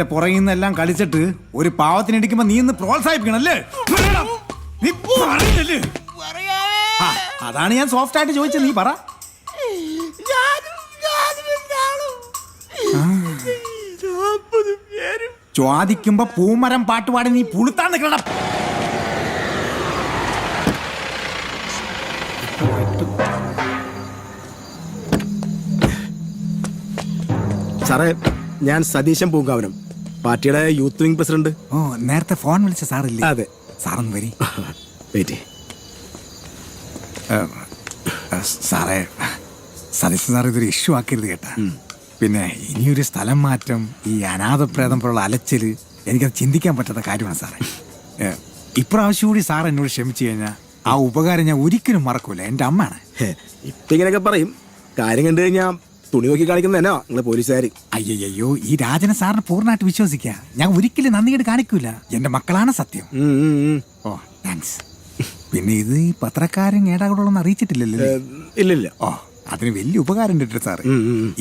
നിന്റെ പുറകിൽ നിന്നെല്ലാം കളിച്ചിട്ട് ഒരു പാവത്തിനിടിക്കുമ്പോ നീ ഇന്ന് പ്രോത്സാഹിപ്പിക്കണല്ലേ? നീ പറഞ്ഞില്ലേ? അതാണ് ഞാൻ സോഫ്റ്റ് ആയിട്ട് ചോദിച്ചത്. നീ പറ. ചോദിക്കുമ്പോ പൂമരം പാട്ടുപാടി നീ പുളുത്താൻ നിൽക്കണം. സാറേ, ഞാൻ സതീശൻ പൂങ്കാവനം, പാർട്ടിയുടെ യൂത്ത് വിംഗ് പ്രസിഡന്റ്. ഓ, നേരത്തെ ഫോൺ വിളിച്ച സാറില്ലേ? അതെ. സാറൊന്ന് വരി. വെയിറ്റ്. സാറേ, സതീശൻ സാർ ഇതൊരു ഇഷ്യൂ ആക്കരുത് കേട്ടാ. പിന്നെ ഇനിയൊരു സ്ഥലം മാറ്റം, ഈ അനാഥപ്രേതം പോലുള്ള അലച്ചില് എനിക്കത് ചിന്തിക്കാൻ പറ്റാത്ത കാര്യമാണ് സാറേ. ഇപ്രാവശ്യം കൂടി സാർ എന്നോട് ക്ഷമിച്ചു കഴിഞ്ഞാൽ ആ ഉപകാരം ഞാൻ ഒരിക്കലും മറക്കൂല. എൻ്റെ അമ്മയാണ്. ഇപ്പൊ ഇങ്ങനെയൊക്കെ പറയും, കാര്യം കണ്ടു കഴിഞ്ഞാൽ തുണി നോക്കി കാണിക്കുന്നതന്നോ നിങ്ങള് പോലീസുകാർ. അയ്യോ, ഈ രാജനെ സാറിന് പൂർണ്ണമായിട്ട് വിശ്വസിക്കാം. ഞാൻ ഒരിക്കലും നന്ദികേട് കാണിക്കൂല. എന്റെ മക്കളാണ് സത്യം. ഓ, താങ്ക്സ്. പിന്നെ ഇത് ഈ പത്രക്കാരൻ ഏടാകൂടൊന്നും അറിയിച്ചിട്ടില്ലല്ലോ? ഇല്ലില്ല. ഓ, അതിന് വലിയ ഉപകാരം ഉണ്ട് സാറ്.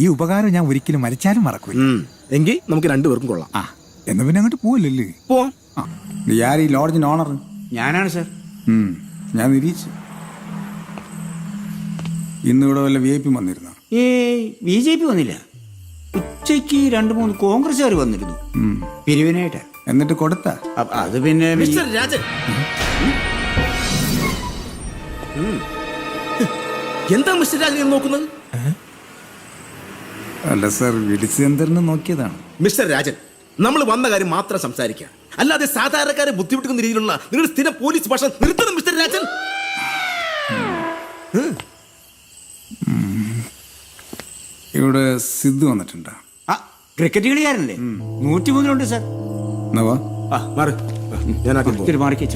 ഈ ഉപകാരം ഞാൻ ഒരിക്കലും മരിച്ചാലും മറക്കൂല. എങ്കിൽ നമുക്ക് രണ്ടുപേർക്കും കൊള്ളാം. ആ, എന്നാ പിന്നെ അങ്ങോട്ട് പോവല്ലേ? പോവാം. ഈ ലോഡ്ജിന് ഓണർ ഞാനാണ് സാർ. ഞാൻ നിരീക്ഷിച്ചു. ഇന്നിവിടെ വല്ല VIP വന്നിരുന്നോ? BJP വന്നില്ല. ഉച്ചയ്ക്ക് 2-3 കോൺഗ്രസ്സുകാർ വന്നിരുന്നു പിരിവിനായിട്ട്. എന്നിട്ട് കൊടുത്ത? അത് പിന്നെ മിസ്റ്റർ രാജൻ, എന്താ മിസ്റ്റർ രാജൻ നോക്കുന്നത്? അല്ല സാർ, വിളിച്ച് എന്തെന്ന് നോക്കിയതാണ്. മിസ്റ്റർ രാജൻ, നമ്മൾ വന്ന കാര്യം മാത്രം സംസാരിക്കുക, അല്ലാതെ സാധാരണക്കാരെ ബുദ്ധിമുട്ടുന്ന രീതിയിലുള്ള നിങ്ങളുടെ സ്ഥിരം പോലീസ് ഭാഷ നിർത്തണം മിസ്റ്റർ രാജൻ. ഇവിടെ സിദ്ധു വന്നിട്ടുണ്ടോ? ക്രിക്കറ്റ് കളിക്കാരനല്ലേ? 103 സാർ.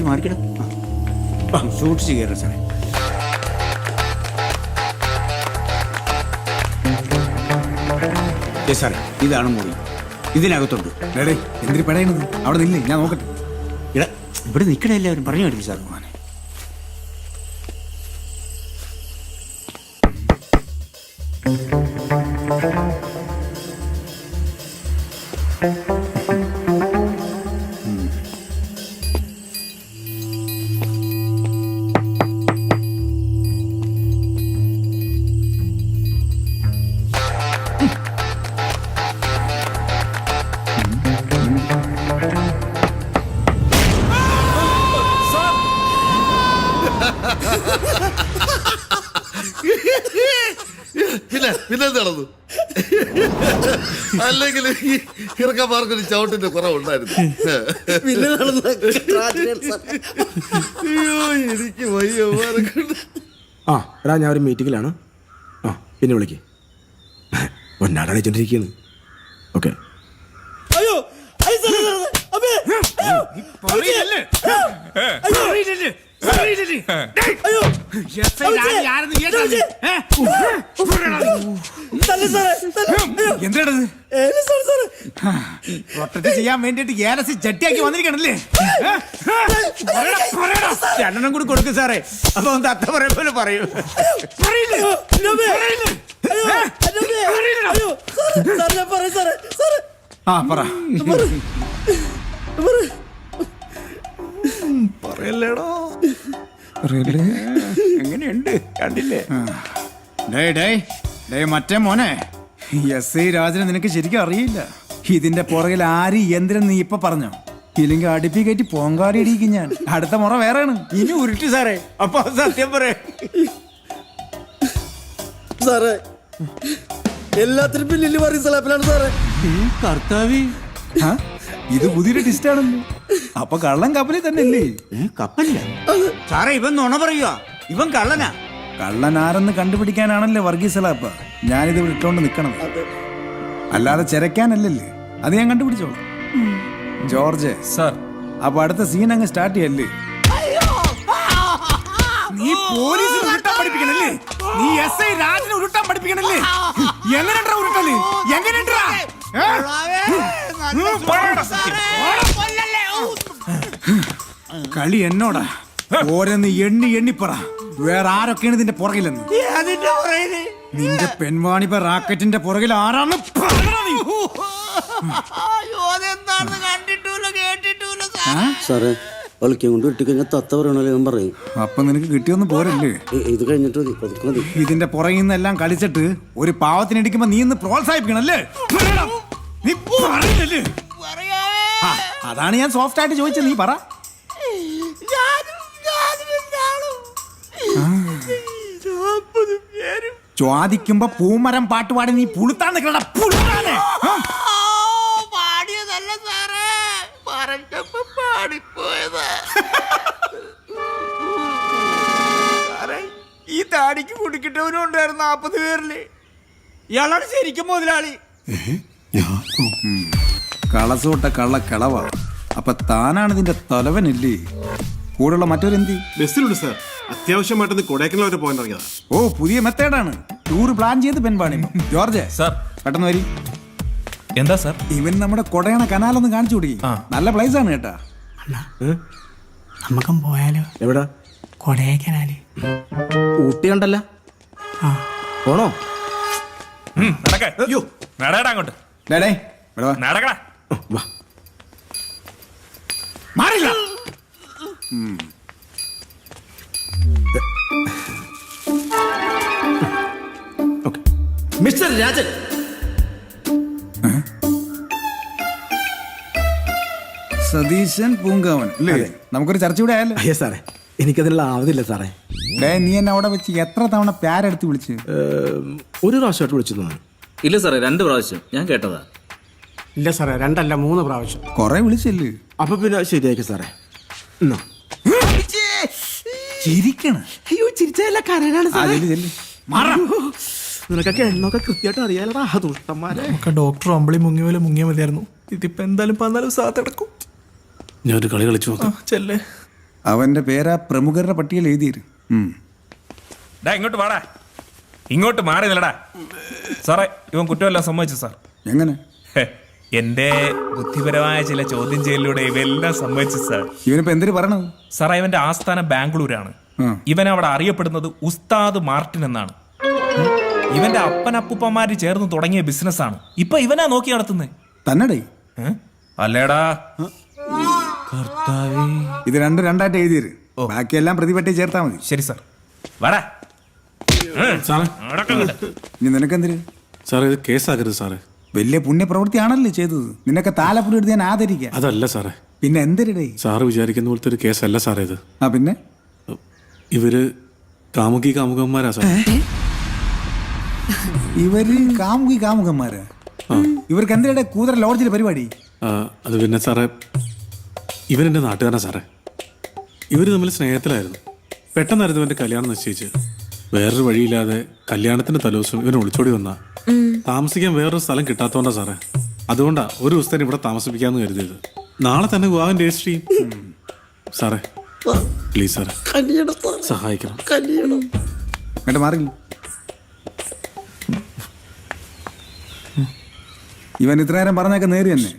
മാറിക്കിട സൂക്ഷിച്ച് കയറണം സാറേ. സാറേ, ഇതാണ് മുറി. ഇതിനകത്തുണ്ട്. എന്തിനു പടയണത്? അവിടെ നില്ലേ, ഞാൻ നോക്കട്ടെ. ഇവിടെ നിൽക്കണേ, എല്ലാവരും പറഞ്ഞു കേട്ടില്ല സാർ. പിന്നെ നടന്നു. അല്ലെങ്കിൽ ഈ ഇറക്കമാർക്കൊരു ചവിട്ടിന്റെ കുറവുണ്ടായിരുന്നു. അയ്യോ, എനിക്ക് വയ്യ. എടാ, ഞാൻ ഒരു മീറ്റിങ്ങിലാണ്. പിന്നെ വിളിക്ക്. പൊന്നാടണിച്ചോണ്ടിരിക്കുന്നു. ഓക്കെ. എന്താണത്? പ്രൊട്ടക്ട് ചെയ്യാൻ വേണ്ടിട്ട് ഏലസി ചട്ടിയാക്കി വന്നിരിക്കണല്ലേ? രണ്ടെണ്ണം കൂടി കൊടുക്കും സാറേ. അപ്പൊ തത്ത പറയ പോലെ പറയൂ. പറ. പറയല്ലേടോ. എങ്ങനെയുണ്ട് കണ്ടില്ലേ? മറ്റേ മോനെ, SI രാജനെ നിനക്ക് ശരിക്കും അറിയില്ല. ഇതിന്റെ പുറകിൽ ആര് എന്തിനും നീ ഇപ്പൊ പറഞ്ഞോ? ഇല്ലെങ്കിൽ അടുപ്പി കയറ്റി പോങ്കാലി ഇടിക്കും ഞാൻ. അടുത്ത മുറ വേറെയാണ്. ഇനി ഉരുട്ടി സാറേ. അപ്പൊ സത്യം പറയാ സാറേ, എല്ലാത്തിനും പിന്നിൽ പറയും സലാപ്പിലാണ് സാറേ. കർത്താവി, ഇത് പുതിയൊരു ടിസ്റ്റ് ആണല്ലോ. അപ്പൊ കള്ളൻ കപ്പലിൽ തന്നെ അല്ലേ? കപ്പലില്ല സാറേ. ഇവൻ നുണ പറയുക. ഇവൻ കള്ളനാ. കള്ളൻ ആരെന്ന് കണ്ടുപിടിക്കാനാണല്ലേ വർഗീസ് സലാപ്പ ഞാനിത് ഇട്ടോണ്ട് നിക്കണത്. അല്ലാതെ ചെരക്കാനല്ലല്ലേ. അത് ഞാൻ കണ്ടുപിടിച്ചോളാം. ജോർജ് സാർ, അപ്പൊ അടുത്ത സീൻ അങ്ങ് സ്റ്റാർട്ട് ചെയ്യല്ലേ? നീ പോലീസിനെ ഉരുട്ടാൻ പഠിപ്പിക്കണല്ലേ? നീ SI രാജനെ ഉരുട്ടാൻ പഠിപ്പിക്കണല്ലേ? എങ്ങനെയാ ഉരുട്ടല്? എങ്ങനെയാ? കളി എന്നോടാ. ഓരോന്ന് എണ്ണി എണ്ണിപ്പറ. വേറെ ആരൊക്കെയാണ് ഇതിന്റെ പുറകിലെന്ന്? നിന്റെ പെൺവാണിപ്പ റാക്കറ്റിന്റെ പുറകിൽ ആരാണ്? സാറേ കളിക്കാൻ കൊണ്ട് ഇട്ടിക്കഴിഞ്ഞാൽ തത്ത പറയണല്ലോ ഞാൻ പറയും. അപ്പൊ നിനക്ക് കിട്ടിയൊന്നും പോരല്ലേ? ഇത് കഴിഞ്ഞിട്ട് മതി, പതുക്കെ മതി. ഇതിന്റെ പുറകിൽ നിന്നെല്ലാം കളിച്ചിട്ട് ഒരു പാവത്തിനിടിക്കുമ്പോ നീ ഇന്ന് പ്രോത്സാഹിപ്പിക്കണല്ലേ? നീ പറയുന്നില്ലേ? ആ, അതാണ് ഞാൻ സോഫ്റ്റ് ആയിട്ട് ചോദിച്ചത്. നീ പറ. ചോദിക്കുമ്പോ പൂമരം പാട്ടുപാടി നീ പുളുത്താൻ നിൽക്കണ പുളുത്താനെ. പാടിയതല്ല സാറേ, പറഞ്ഞപ്പോ പാടിപ്പോയതാ. സാറേ ഈ താടിക്ക് കുടിക്കിട്ടവനും ഉണ്ടായിരുന്നു 40 പേരില്. ഇയാളാണ് ശരിക്കും മുതലാളി. കളസോട്ട കള്ള കളവ. അപ്പൊ താനാണ് ഇതിന്റെ തലവനല്ലേ? കൂടെയുള്ള മറ്റൊരെന്തി? ബസ്സിലുണ്ട് സാർ, അത്യാവശ്യമായിട്ടൊന്ന് കൊടൈക്കനാൽ വരെ പോകാൻ ഇറങ്ങിയതാ. ഓ, പുതിയ മെത്തേഡാണ്. ടൂർ പ്ലാൻ ചെയ്ത് പെൺപാണി. George sir. പെട്ടെന്ന് വരി. എന്താ സാർ? ഇവൻ നമ്മുടെ കൊടയണ കനാലൊന്ന് കാണിച്ചു കൊടുക്കി. നല്ല പ്ലേസ് ആണ് കേട്ടാ. നമുക്കും പോയാലോ? എവിടാ? കൊടൈക്കനാല്. ഊട്ടി കണ്ടല്ല, പോണോ? അയ്യോ, നടടാ അങ്ങോട്ട്. ഡേടേ, ഇവിടെ വാ. നടക്കടാ. വാ. മാറില്ല. മിസ്റ്റർ രാജൻ, സതീശൻ പൂങ്കാവൻ അല്ലേ? നമുക്കൊരു ചർച്ച ഇവിടെ ആയല്ലോ. അയ്യോ സാറേ, എനിക്കതിനുള്ള ആവതില്ല സാറേ. ഡേ, നീ എന്നെ അവിടെ വെച്ച് എത്ര തവണ പ്യാരെടുത്ത് വിളിച്ച്? ഒരു പ്രാവശ്യമായിട്ട് വിളിച്ചു. ഇല്ല സാറേ, 2 പ്രാവശ്യം ഞാൻ കേട്ടതാ. ഇല്ല സാറേ, 2 അല്ല 3 പ്രാവശ്യം. കൊറേ വിളിച്ചല്ലേ? അപ്പൊ പിന്നെ ശരിയാക്കി സാറേ. എന്നാ ചിരിക്കണ. അയ്യോ, ചിരിച്ചല്ല കരനാണ് സാറേ. നിനക്കൊക്കെ എണ്ണൊക്കെ കൃത്യമായിട്ട് അറിയാലടാ ദുഷ്ടന്മാരെ. നമുക്ക് ഡോക്ടർ അമ്പിളി മുങ്ങിയ പോലെ മുങ്ങിയ മതിയായിരുന്നു. ഇതിപ്പോ എന്തായാലും 14 സാത്ത് കിടക്കും. ഞാനൊരു കളി കളിച്ചു നോക്കാം. ചെല്ലേ. അവന്റെ പേരാ പ്രമുഖരുടെ പട്ടികയിൽ എഴുതിയിരു. ഡാ ഇങ്ങോട്ട് വാടാ. ഇങ്ങോട്ട് മാറി നില്ലടാ. സാറേ, ഇവൻ കുറ്റമെല്ലാം സമ്മതിച്ചു സാർ. എങ്ങനെ? എന്റെ ബുദ്ധിപരമായ ചില ചോദ്യം ചെയ്യലിലൂടെ ഇവയെല്ലാം സമ്മതിച്ചു സാർ. ഇവനിപ്പോ എന്തിനു പറയണത്? സാറേ, ഇവന്റെ ആസ്ഥാനം ബാംഗ്ലൂരാണ്. ഇവൻ അവിടെ അറിയപ്പെടുന്നത് ഉസ്താദ് മാർട്ടിൻ എന്നാണ്. ഇവന്റെ അപ്പനപ്പൂപ്പന്മാര് ചേർന്ന് തുടങ്ങിയ ബിസിനസ്സാണ്. ഇപ്പൊ ഇവനാ നോക്കി നടത്തുന്നത്. തന്നെടേ? അല്ലേടാ. ഇത് രണ്ടായിട്ട് എഴുതിയിരു. ബാക്കിയെല്ലാം പ്രതിപട്ടി ചേർത്താ മതി. ശരി സാർ. വാടാ. ഇനി നിനക്കെന്തിര്? സാറേ, ഇത് കേസാക്കരുത് സാറേ. വലിയ പുണ്യപ്രവൃത്തിയാണല്ലേ ചെയ്തത്. നിനക്ക് താലപ്പൊലി എടുത്ത് ഞാൻ ആദരിക്കാം. അതല്ല സാറേ. പിന്നെ എന്തിരടേ? സാറ് വിചാരിക്കുന്ന പോലത്തെ ഒരു കേസല്ല സാറേ ഇത്. ആ പിന്നെ? ഇവര് കാമുകന്മാരാ സാർ. ഇവര് കാമുകന്മാരാ? ഇവർക്ക് എന്തിനാ കൂതറ ലോഡ്ജിലെ പരിപാടി? അത് പിന്നെ സാറേ, ഇവരെന്റെ നാട്ടുകാരനാ സാറേ. ഇവര് തമ്മിൽ സ്നേഹത്തിലായിരുന്നു. പെട്ടെന്നായിരുന്നു ഇവന്റെ കല്യാണം നിശ്ചയിച്ച്. വേറൊരു വഴിയില്ലാതെ കല്യാണത്തിന്റെ തലേദിവസം ഇവൻ ഒളിച്ചോടി വന്നാ. താമസിക്കാൻ വേറൊരു സ്ഥലം കിട്ടാത്തോണ്ടാ സാറേ. അതുകൊണ്ടാ ഒരു ദിവസത്തേന് ഇവിടെ താമസിപ്പിക്കാന്ന് കരുതിയത്. നാളെ തന്നെ വിവാഹം രജിസ്റ്റർ ചെയ്യും. സാറേ, പ്ലീസ് സാറേ, സഹായിക്കണം. എന്നിട്ട് മാറില്ല. ഇവൻ ഇത്ര നേരം പറഞ്ഞൊക്കെ നേരി തന്നെ.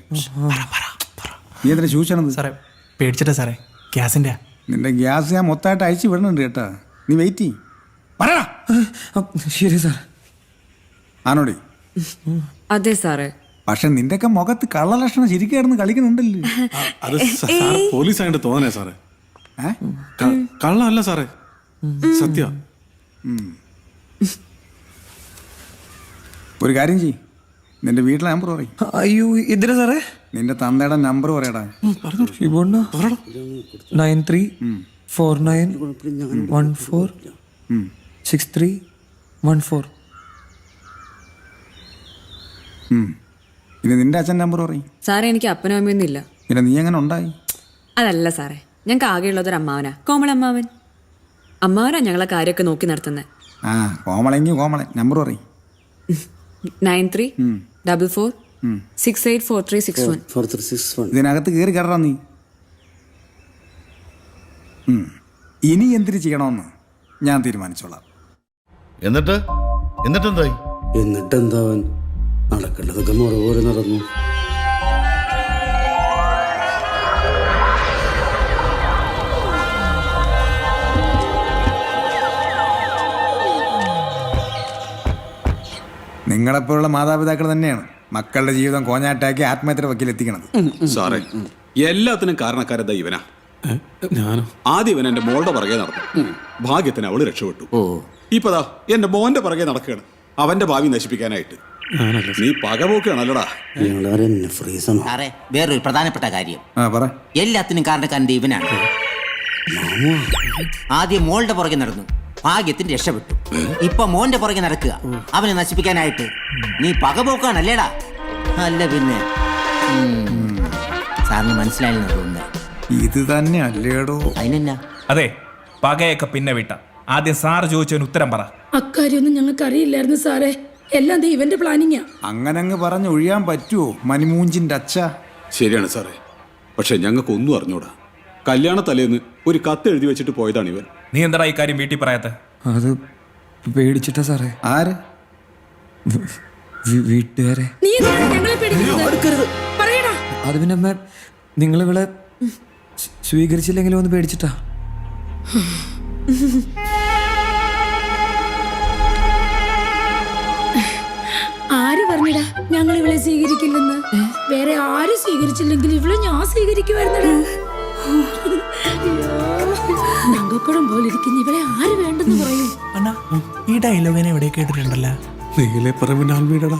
നീ എന്തിനാ ശൂഷണത്? സാറേ, പേടിച്ചിട്ടാ സാറേ. ഗ്യാസിന്റെ. നിന്റെ ഗ്യാസ് ഞാൻ മൊത്തമായിട്ട് അയച്ചു വിടണുണ്ട് കേട്ടാ. നീ വെയിറ്റ് ചെയ്യ്. പറയടാ. ശരി സാർ. ആണോടി? അതെ സാറേ. പക്ഷെ നിന്റെയൊക്കെ മുഖത്ത് കള്ളലക്ഷണം ശരിക്കായിരുന്നു കളിക്കുന്നുണ്ടല്ലോ. അത് സാർ പോലീസ് ആയിട്ട് തോന്നണേ സാറേ. കള്ളല്ല സാറേ, സത്യ. ഒരു കാര്യം ചെയ്യ്, നിന്റെ വീട്ടിലെ നമ്പർ പറയും. അയ്യോ, ഇതിനാ സാറേ? നിന്റെ തന്തയുടെ നമ്പർ പറയടാ. 9349146314. ഇനി നിന്റെ അച്ഛൻ നമ്പർ പറയും. സാറേ, എനിക്ക് അപ്പനും അമ്മയൊന്നും ഇല്ല. പിന്നെ നീ എങ്ങനെ ഉണ്ടായി? അതല്ല സാറേ, ഞങ്ങൾക്ക് ആകെയുള്ളതൊരു അമ്മാവനാ, കോമളമ്മാവൻ. അമ്മാവനാ ഞങ്ങളെ കാര്യമൊക്കെ നോക്കി നടത്തുന്നത്. ആ, കോമളെങ്കിൽ കോമളൻ. നമ്പർ പറയും. 9344684361. 4361. ഇതിനകത്ത് കയറി കയറാ നീ. ഇനി എന്തിനു ചെയ്യണമെന്ന് ഞാൻ തീരുമാനിച്ചോളാം. എന്നിട്ടെന്തായി? എന്നിട്ടെന്താവൻ നടക്കേണ്ടതൊക്കെ മുറ പോലെ നടന്നു. നിങ്ങളെപ്പോലുള്ള മാതാപിതാക്കൾ തന്നെയാണ് മക്കളുടെ ജീവിതം കോഞ്ഞാട്ടാക്കി ആത്മഹത്യയുടെ വക്കിലെത്തിക്കണത്. സാറേ, എല്ലാത്തിനും കാരണക്കാരതാ ഇവനാ. ഞാനോ? ആദ്യം ഇവൻ എന്റെ മോളുടെ പുറകെ നടന്നു. ഭാഗ്യത്തിന് അവള് രക്ഷപ്പെട്ടു. ഇപ്പതാ എന്റെ മോന്റെ പുറകെ നടക്കുകയാണ്, അവന്റെ ഭാവി നശിപ്പിക്കാനായിട്ട്. ഞാനല്ല. നീ പകപോക്കാണല്ലോടാ. ഞങ്ങളെ ഫ്രീസാണ്. സാറേ വേറൊരു പ്രധാനപ്പെട്ട കാര്യം, പറ. എല്ലാത്തിനും കാരണക്കാരൻ്റെ ഇവനാണ്. ആദ്യം മോളുടെ പുറകെ നടന്നു, ഭാഗ്യത്തിന് രക്ഷപ്പെട്ടു. ഇപ്പൊ മോന്റെ പുറകെ നടക്കുക, അവനെ നശിപ്പിക്കാനായിട്ട്. നീ പകപോക്കാണല്ലേടാ? അല്ല പിന്നെ. സാറിന് മനസ്സിലായെന്ന് തോന്നുന്നു. ഇത് തന്നെ അല്ലേടോ? അതിനെന്നാ? അതെ, പകയൊക്കെ പിന്നെ വിട്ട. ആദ്യം സാറ് ചോദിച്ചതിന് ഉത്തരം പറ. അക്കാര്യൊന്നും ഞങ്ങൾക്ക് അറിയില്ലായിരുന്നു സാറേ, എല്ലാം ഇവന്റെ പ്ലാനിങ്ങാ. അങ്ങനെ അങ്ങ് പറഞ്ഞ് ഒഴിയാൻ പറ്റുമോ മണിമൂഞ്ചിന്റെ അച്ഛ? ശരിയാണ് സാറേ, പക്ഷെ ഞങ്ങൾക്ക് ഒന്നും അറിഞ്ഞൂടാ. കല്യാണ തലേന്ന് ഒരു കത്ത് എഴുതി വെച്ചിട്ട് പോയതാണ് ഇവൻ. നീ എന്താടാ ഈ കാര്യം വീട്ടിൽ പറയാത്ത? അത് പേടിച്ചിട്ടാ സാറേ. ആര്? വീട്ടുകാരെ. നീ എന്തിനാ ഞങ്ങളെ പേടിക്കുന്നത്? പറയടാ. അത് പിന്നെ അമ്മ നിങ്ങളിവിടെ സ്വീകരിച്ചില്ലെങ്കിലും ഒന്ന് പേടിച്ചിട്ടാ. ആര് പറഞ്ഞടാ ഞങ്ങൾ ഇവളെ സ്വീകരിക്കില്ലെന്ന്? വേറെ ആരും സ്വീകരിച്ചില്ലെങ്കിൽ ഇവളെ ഞാൻ സ്വീകരിക്കുമായിരുന്നടാ. ഞങ്ങൾപ്പടം പോലെ ഇരിക്കുന്ന ഇവളെ ആര് വേണ്ടെന്ന് പറയും? അണ്ണാ, ഈ ഡയലോഗിനെ എവിടെ കേട്ടിട്ടുണ്ടല്ലോ? നീലെ പറമ്പിന്റെ ആൽമീടടാ.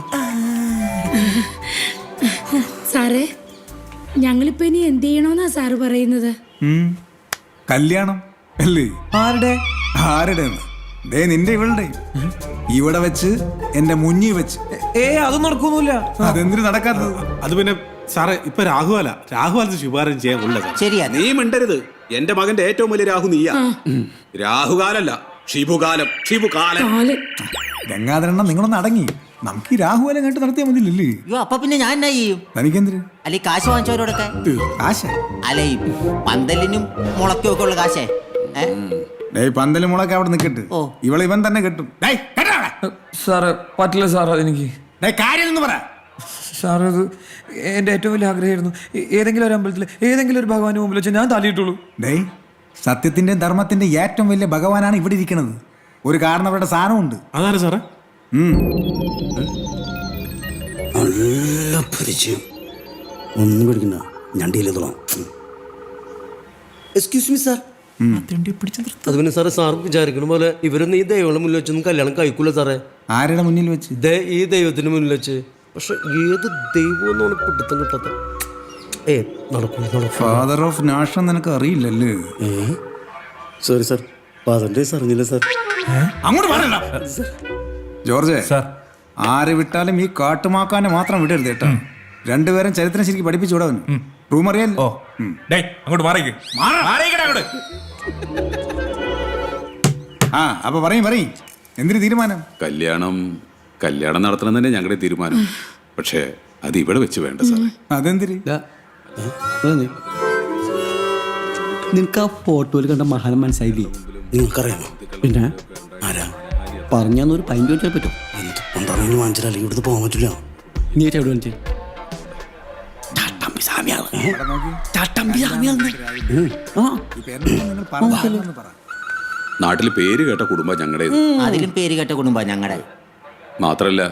സാറേ, ഞങ്ങളിപ്പോ ഇനി എന്ത് ചെയ്യണോന്നാ സാറ് പറയുന്നത്? കല്യാണം അല്ലേ? ആരുടെ? ആരുടെ? ദേ നിന്റെ ഇവളുടെ. ഇവിടെ വെച്ച് എന്റെ മുന്നിൽ വെച്ച്. അതൊന്നും നടക്കൊന്നുമില്ല. അതെന്തിനു നടക്കാത്തത്? അത് പിന്നെ സാറേ, ഇപ്പൊ രാഹുകാലത്ത് ശുപാർശ ചെയ്യാൻ ഉള്ളത്. ശരിയാ. നീ മിണ്ടരുത്. എന്റെ മകന്റെ ഏറ്റവും വലിയ രാഹു നീയാ. രാഹുകാലല്ല, ഷിബുകാലം. കാലൻ. ഗംഗാധരണ്ണ, നിങ്ങളൊന്ന് അടങ്ങി. നമുക്ക് ഈ രാഹുകാലം കേട്ട് നടത്തിയാൽ മതിയില്ലേ? അയ്യോ, അപ്പൊ പിന്നെ ഞാൻ എന്നാ ചെയ്യും? തനിക്കെന്തിന് അല്ലെ കാശ് വാങ്ങിച്ചവരോടൊക്കെ? കാശ? അല്ല, ഈ പന്തലിനും മുളയ്ക്കും ഒക്കെ ഉള്ള കാശേ. പന്തല് മുളക്ക് അവിടെ നിൽക്കട്ട്. ഇവളെ ഇവൻ തന്നെ കെട്ടും. സാറ് പറ്റില്ല സാർ, അതെനിക്ക്. കാര്യം പറ സാർ, അത് എൻ്റെ ഏറ്റവും വലിയ ആഗ്രഹമായിരുന്നു. ഏതെങ്കിലും ഒരു അമ്പലത്തിൽ ഏതെങ്കിലും ഒരു ഭഗവാന്റെ മുമ്പിൽ വെച്ച് ഞാൻ തല്ലിയിട്ടുള്ളൂ. സത്യത്തിന്റെ ധർമ്മത്തിന്റെ ഏറ്റവും വലിയ ഭഗവാനാണ് ഇവിടെ ഇരിക്കുന്നത്. ഒരു കാരണവരുടെ സാധനമുണ്ട്. അതാണ് സാറേ. നല്ല പരിചയം. ഒന്നും പേടിക്കണ്ട, ഞാൻ ഡീൽ ചെയ്തോളാം. Excuse me sir. പിടിച്ചു. അത് പിന്നെ സാറേ, സാർ വിചാരിക്കുന്ന പോലെ ഇവരൊന്നും ഈ ദൈവങ്ങളുടെ മുന്നിൽ വെച്ചൊന്നും കല്യാണം കഴിക്കൂല സാറേ. ആരുടെ മുന്നിൽ വെച്ച്? ഈ ദൈവത്തിന് മുന്നിൽ വെച്ച്. പക്ഷെ ഏത് ദൈവം എന്നാണ് പിടുത്തം കിട്ടാത്ത. നടക്കും. ഫാദർ ഓഫ് നാഷൻ നിനക്ക് അറിയില്ലല്ലേ? സോറി സാർ, പാതന്റെ അറിഞ്ഞില്ല സാർ. അങ്ങോട്ട് പറയണ്ട ജോർജ്. ആരെ വിട്ടാലും ഈ കാട്ടുമാക്കാനെ മാത്രം വിടരുത് കേട്ടോ. രണ്ടുപേരും ചരിത്രം ശരിക്കും പഠിപ്പിച്ചു വിടാൻ. റൂം അറിയാലോ? അങ്ങോട്ട് മാറിക്ക്. അപ്പൊ പറയും എന്തിനു തീരുമാനം? കല്യാണം നടത്തണം തന്നെ ഞങ്ങളുടെ തീരുമാനം. പക്ഷേ അത് ഇവിടെ വെച്ച് വേണ്ട സാറേ. അതെന്തിരി? നിനക്ക് ആ ഫോട്ടോയിൽ കണ്ട മഹാനം മനസ്സിലായില്ലേ? നിങ്ങൾക്കറിയാമോ? പിന്നെ ആരാ പറഞ്ഞൊരു പൈൻറ്റ് വെച്ചാൽ പറ്റും. എന്തുകൊണ്ടാണെന്ന് വാങ്ങിച്ചാൽ അല്ലെങ്കിൽ ഇവിടുന്ന് പോകാൻ പറ്റില്ല. നീ എവിടെ വാങ്ങിച്ചേ? നാട്ടിൽ പേര് കേട്ട കുടുംബം ഞങ്ങളുടെ. അതിലും പേര് കേട്ട കുടുംബം ഞങ്ങളുടെ. മാത്രല്ല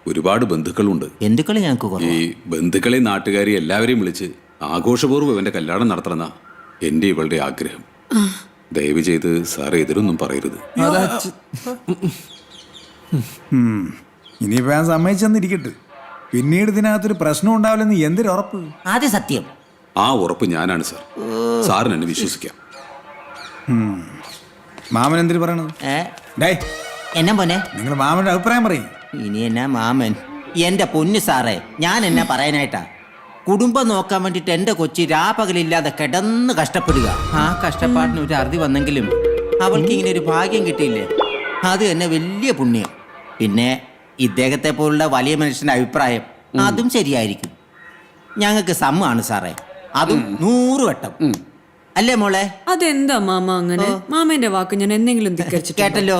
ഒരുപാട് ബന്ധുക്കളുണ്ട്. ബന്ധുക്കളെ ഞങ്ങൾക്ക് ഈ ബന്ധുക്കളെയും നാട്ടുകാരെയും എല്ലാവരെയും വിളിച്ച് ആഘോഷപൂർവ്വം ഇവന്റെ കല്യാണം നടത്തണമെന്നാ എന്റെ ഇവളുടെ ആഗ്രഹം. ദയവ് ചെയ്ത് സാർ എതിരൊന്നും പറയരുത്. ഇനിയിപ്പോ ഞാൻ സമ്മതിച്ചെന്നിരിക്കട്ടെ. പിന്നീട് ഇതിനകത്തൊരു പ്രശ്നം ഉണ്ടാവില്ലെന്ന് എന്തൊരുറപ്പ്? ആദ്യ സത്യം. ആ ഉറപ്പ് ഞാനാണ് സാർ. സാറിന് എന്നെ വിശ്വസിക്കാം. മാമൻ എന്തിനു പറയണത്? എന്നാ പോനെ? നിങ്ങൾ മാമന്റെ അഭിപ്രായം പറയും. ഇനി എന്നാ മാമൻ? എന്റെ പൊന്നു സാറേ, ഞാൻ എന്നാ പറയാനായിട്ടാ? കുടുംബം നോക്കാൻ വേണ്ടിട്ട് എന്റെ കൊച്ചി രാപകലില്ലാതെ കിടന്ന് കഷ്ടപ്പെടുക. ആ കഷ്ടപ്പാടിന് ഒരു അറുതി വന്നെങ്കിലും അവൾക്ക് ഇങ്ങനെ ഒരു ഭാഗ്യം കിട്ടിയില്ലേ, അത് തന്നെ വലിയ പുണ്യം. പിന്നെ ഇദ്ദേഹത്തെ പോലുള്ള വലിയ മനുഷ്യന്റെ അഭിപ്രായം അതും ശരിയായിരിക്കും. ഞങ്ങൾക്ക് സമ്മതാണ് സാറേ, അതും 100 വട്ടം. അല്ലേ മോളെ? അതെന്താ മാമ അങ്ങനെ? മാമന്റെ വാക്ക് ഞാൻ എന്തെങ്കിലും കേട്ടല്ലോ.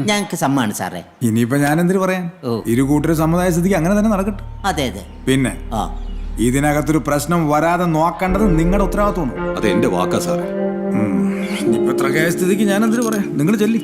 ഞങ്ങൾക്ക് സമ്മതാണ് സാറേ. ഇനിയിപ്പോ ഞാൻ എന്തിനു പറയാൻ? ഇരു കൂട്ടരും സമുദായ സ്ഥിതിക്ക് അങ്ങനെ തന്നെ നടക്കട്ടെ. അതെ അതെ. പിന്നെ ഇതിനകത്തൊരു പ്രശ്നം വരാതെ നോക്കേണ്ടത് നിങ്ങളുടെ ഉത്തരവാദിത്വമാണ്. അത് എന്റെ വാക്കാ സാറേ. ഇപ്പൊ ഇത്ര സ്ഥിതിക്ക് ഞാൻ എന്തിനു പറയാം? നിങ്ങൾ ചെല്ലി.